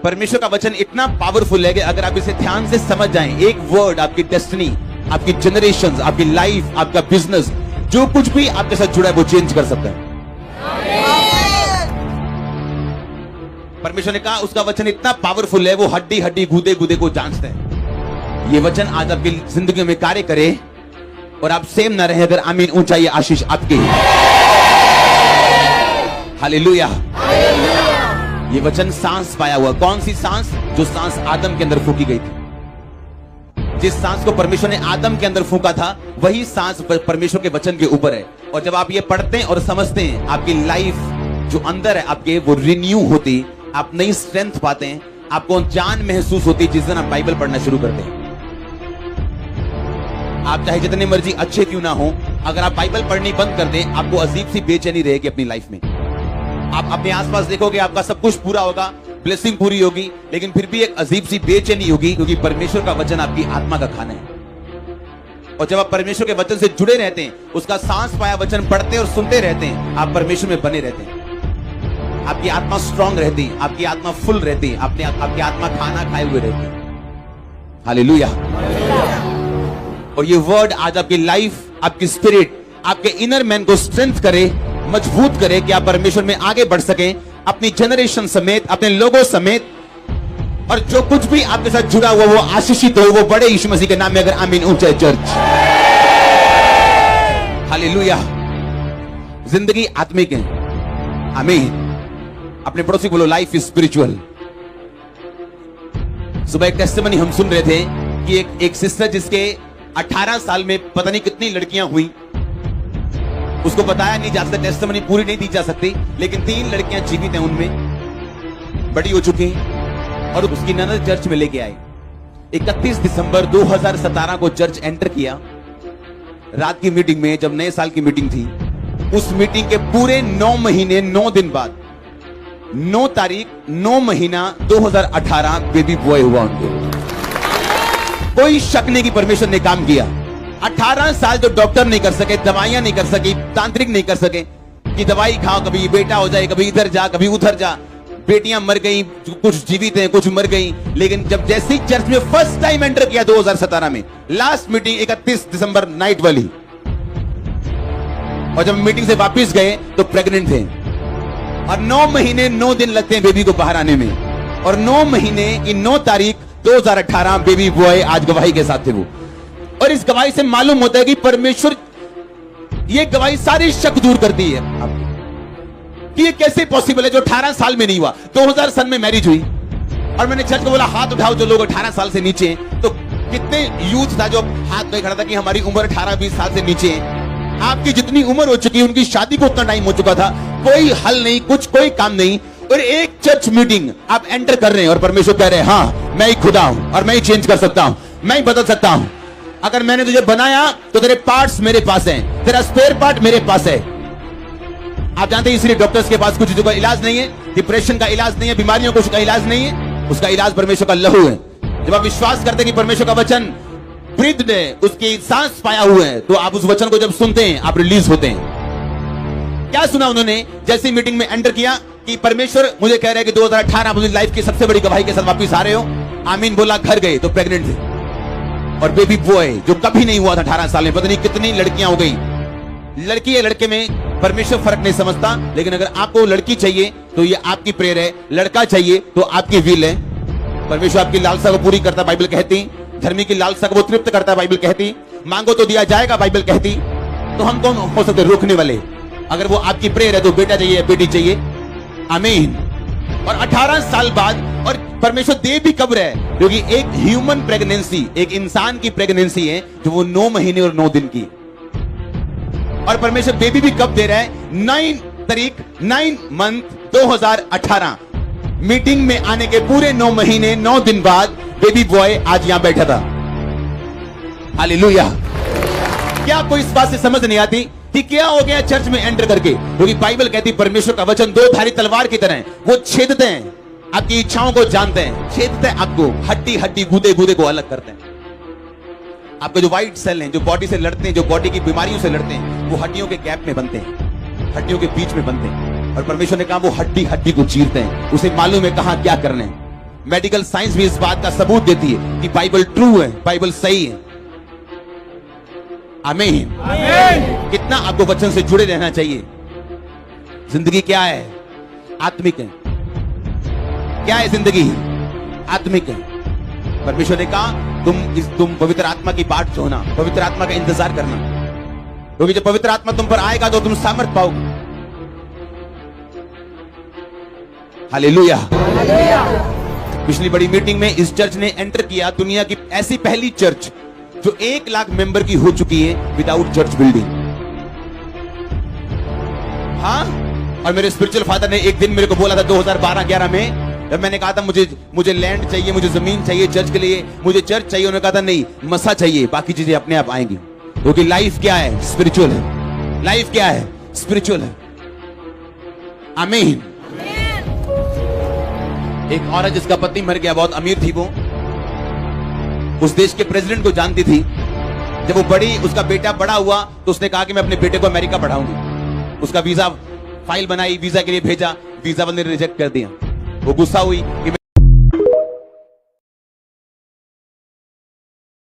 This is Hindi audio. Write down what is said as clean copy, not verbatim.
परमेश्वर का वचन इतना पावरफुल है कि अगर आप इसे ध्यान से समझ जाएं, एक वर्ड आपकी डेस्टिनी, आपकी जनरेशंस, आपकी लाइफ, आपका बिजनेस, जो कुछ भी आपके साथ जुड़ा है वो चेंज कर सकता है। परमेश्वर ने कहा उसका वचन इतना पावरफुल है, वो हड्डी हड्डी गूदे गूदे को जांचते हैं। ये वचन आज आपकी जिंदगी में कार्य करे और आप सेम ना रहे। अगर आमीन, ऊंचाई आशीष आपकी। हालेलुया। ये वचन सांस पाया हुआ। कौन सी सांस? जो सांस आदम के अंदर फूकी गई थी। जिस सांस को परमेश्वर ने आदम के अंदर फूका था, वही सांस परमेश्वर के वचन के ऊपर है। और जब आप ये पढ़ते हैं और समझते हैं, आपकी लाइफ जो अंदर है आपके, वो रिन्यू होती, आप नई स्ट्रेंथ पाते हैं, आपको जान महसूस होती जिस दिन आप बाइबल पढ़ना शुरू करते हैं। आप चाहे जितने मर्जी अच्छे क्यों ना हो, अगर आप बाइबल पढ़नी बंद कर दें, आपको अजीब सी बेचैनी रहेगी अपनी लाइफ में। आप अपने आसपास देखोगे, आपका सब कुछ पूरा होगा, ब्लेसिंग पूरी होगी, लेकिन फिर भी एक अजीब सी बेचैनी होगी, क्योंकि परमेश्वर का वचन आपकी आत्मा का खाना है। और जब आप परमेश्वर के वचन से जुड़े रहते हैं, उसका सांस पाया वचन पढ़ते और सुनते रहते हैं, आप परमेश्वर में बने रहते हैं। आपकी आत्मा स्ट्रांग रहती है, आपकी आत्मा फुल रहती है, आपकी आत्मा खाना खाए हुए रहती है। हालेलुया। और ये वर्ड आज आपकी लाइफ, आपकी स्पिरिट, आपके इनर मैन को स्ट्रेंथ करे, मजबूत करे कि आप परमेश्वर में आगे बढ़ सकें, अपनी जनरेशन समेत, अपने लोगों समेत। और जो कुछ भी आपके साथ जुड़ा हुआ वो आशीषित हो, वो बड़े यीशु मसीह के नाम में। अगर आमीन, ऊंचा चर्च। हालेलुया। जिंदगी आत्मिक है। आमीन। अपने पड़ोसी बोलो, लाइफ इज स्पिरिचुअल। सुबह एक टेस्टिमनी हम सुन रहे थे कि एक सिस्टर जिसके 18 साल में पता नहीं कितनी लड़कियां हुई, उसको बताया नहीं जा सकता, टेस्टिमनी पूरी नहीं दी जा सकती, लेकिन 3 लड़कियां जीवित हैं, उनमें बड़ी हो चुकी और उसकी ननद चर्च में लेके आए। 31 दिसंबर 2017 को चर्च एंटर किया। रात की मीटिंग में, जब नए साल की मीटिंग थी, उस मीटिंग के पूरे 9 महीने 9 दिन बाद 9 तारीख 9 महीना 2018 बेबी बॉय हुआ उनको। कोई शक नहीं कि परमेश्वर ने काम किया। 18 साल जो डॉक्टर नहीं कर सके, दवाइयां नहीं कर सकी, तांत्रिक नहीं कर सके कि दवाई खाओ, कभी बेटा हो जाए, कभी इधर जा, कभी उधर जा। बेटियां मर गई, कुछ जीवित हैं, कुछ मर गई। लेकिन जब जैसे ही चर्च में फर्स्ट टाइम एंटर किया 2017 में, लास्ट मीटिंग 31 दिसंबर नाइट वाली, और जब मीटिंग से वापस गए तो प्रेग्नेंट थे। और 9 महीने 9 दिन लगते हैं बेबी को बाहर आने में। और 9 महीने की 9 तारीख 2018 बेबी बॉय आज गवाही के साथ थे वो। और इस गवाही से मालूम होता है कि परमेश्वर, ये गवाही सारी शक दूर करती है कि ये कैसे पॉसिबल है जो 18 साल में नहीं हुआ। 2000 सन में मैरिज हुई और मैंने चर्च को बोला, हाथ उठाओ जो लोग 18 साल से नीचे हैं। तो कितने यूथ था जो हाथ पे खड़ा था कि हमारी उम्र 18-20 साल से नीचे है। आपकी जितनी उम्र हो चुकी है, उनकी शादी को उतना टाइम हो चुका था, कोई हल नहीं, कोई काम नहीं। और एक चर्च मीटिंग आप एंटर कर रहे हैं और परमेश्वर कह रहे हैं, हाँ मैं ही खुदा हूं और मैं ही चेंज कर सकता हूं, मैं ही बदल सकता हूं। अगर मैंने तुझे बनाया तो तेरे पार्ट्स मेरे पास हैं, तेरा स्पेयर पार्ट मेरे पास है। आप जानते हैं इसलिए डॉक्टर्स के पास कुछ चीजों का इलाज नहीं है, डिप्रेशन का इलाज नहीं है, बीमारियों को का इलाज नहीं है, उसका इलाज परमेश्वर का लहू है। जब आप विश्वास करते हैं कि परमेश्वर का वचन ब्रीथ है, उसकी सांस पाया हुआ है, तो आप उस वचन को जब सुनते हैं आप रिलीज होते हैं। क्या सुना उन्होंने जैसी मीटिंग में एंटर किया कि परमेश्वर मुझे कह रहे हैं कि 2018 अपनी लाइफ की सबसे बड़ी गवाही के साथ वापस आ रहे हो। आमीन बोला, घर गए तो प्रेग्नेंट थे और बेबी बॉय जो कभी नहीं हुआ था 18 साल में। पता नहीं कितनी लड़कियां हो गई। लड़की या लड़के में परमेश्वर फर्क नहीं समझता, लेकिन अगर आपको लड़की चाहिए तो ये आपकी प्रेयर है, लड़का चाहिए तो आपकी विल है। परमेश्वर आपकी लालसा को पूरी करता, बाइबल कहती। धर्मी की लालसा को वो तृप्त करता है, बाइबल कहती। मांगो तो दिया जाएगा, बाइबल कहती। तो हम कौन हो सकते रोकने वाले? अगर वो आपकी प्रेयर है तो बेटा चाहिए, बेटी चाहिए। आमीन। और 18 साल बाद, और परमेश्वर दे भी कब रहे, क्योंकि एक ह्यूमन प्रेगनेंसी, एक इंसान की प्रेगनेंसी है जो वो 9 महीने और 9 दिन की। और परमेश्वर बेबी भी कब दे रहा है? 9 तारीख 9 मंथ 2018 मीटिंग में आने के पूरे 9 महीने 9 दिन बाद बेबी बॉय आज यहां बैठा था। हालेलुया। क्या आपको इस बात से समझ नहीं आती कि क्या हो गया चर्च में एंटर करके? क्योंकि बाइबल कहती परमेश्वर का वचन 2 धारी तलवार की तरह है, वो छेदते हैं, आपकी इच्छाओं को जानते हैं, छेदते हैं आपको, हड्डी हड्डी गूदे गूदे को अलग करते हैं। आपके जो व्हाइट सेल हैं, जो बॉडी से लड़ते हैं, जो बॉडी की बीमारियों से लड़ते हैं, वो हड्डियों के गैप में बनते हैं, हड्डियों के बीच में बनते हैं। और परमेश्वर ने कहा वो हड्डी हड्डी को चीरते हैं, उसे मालूम है कहां क्या करना है। मेडिकल साइंस भी इस बात का सबूत देती है कि बाइबल ट्रू है, बाइबल सही है। आमीन। कितना आपको वचन से जुड़े रहना चाहिए। जिंदगी क्या है? आत्मिक है। क्या है जिंदगी? आत्मिक है। परमेश्वर ने कहा तुम पवित्र आत्मा की बाट होना, पवित्र आत्मा का इंतजार करना, क्योंकि जब पवित्र आत्मा तुम पर आएगा तो तुम सामर्थ पाओगे। हालेलुया। पिछली बड़ी मीटिंग में इस चर्च ने एंटर किया दुनिया की ऐसी पहली चर्च जो 1 लाख मेंबर की हो चुकी है विदाउट चर्च बिल्डिंग। हाँ, और मेरे स्पिरिचुअल फादर ने एक दिन मेरे को बोला था 2012-11 में, जब मैंने कहा था मुझे लैंड चाहिए, मुझे जमीन चाहिए चर्च के लिए, मुझे चर्च चाहिए, उन्होंने कहा था नहीं, मसा चाहिए, बाकी चीजें अपने आप आएंगी। क्योंकि लाइफ क्या है? स्पिरिचुअल है। लाइफ क्या है? स्पिरिचुअल है। आमीन। एक औरत जिसका पति मर गया, बहुत अमीर थी, वो उस देश के प्रेसिडेंट को जानती थी। जब वो बड़ी, उसका बेटा बड़ा हुआ तो उसने कहा कि मैं अपने बेटे को अमेरिका पढ़ाऊंगी। उसका वीजा फाइल बनाई, वीजा के लिए भेजा, वीजा वाले ने रिजेक्ट कर दिया। वो गुस्सा हुई कि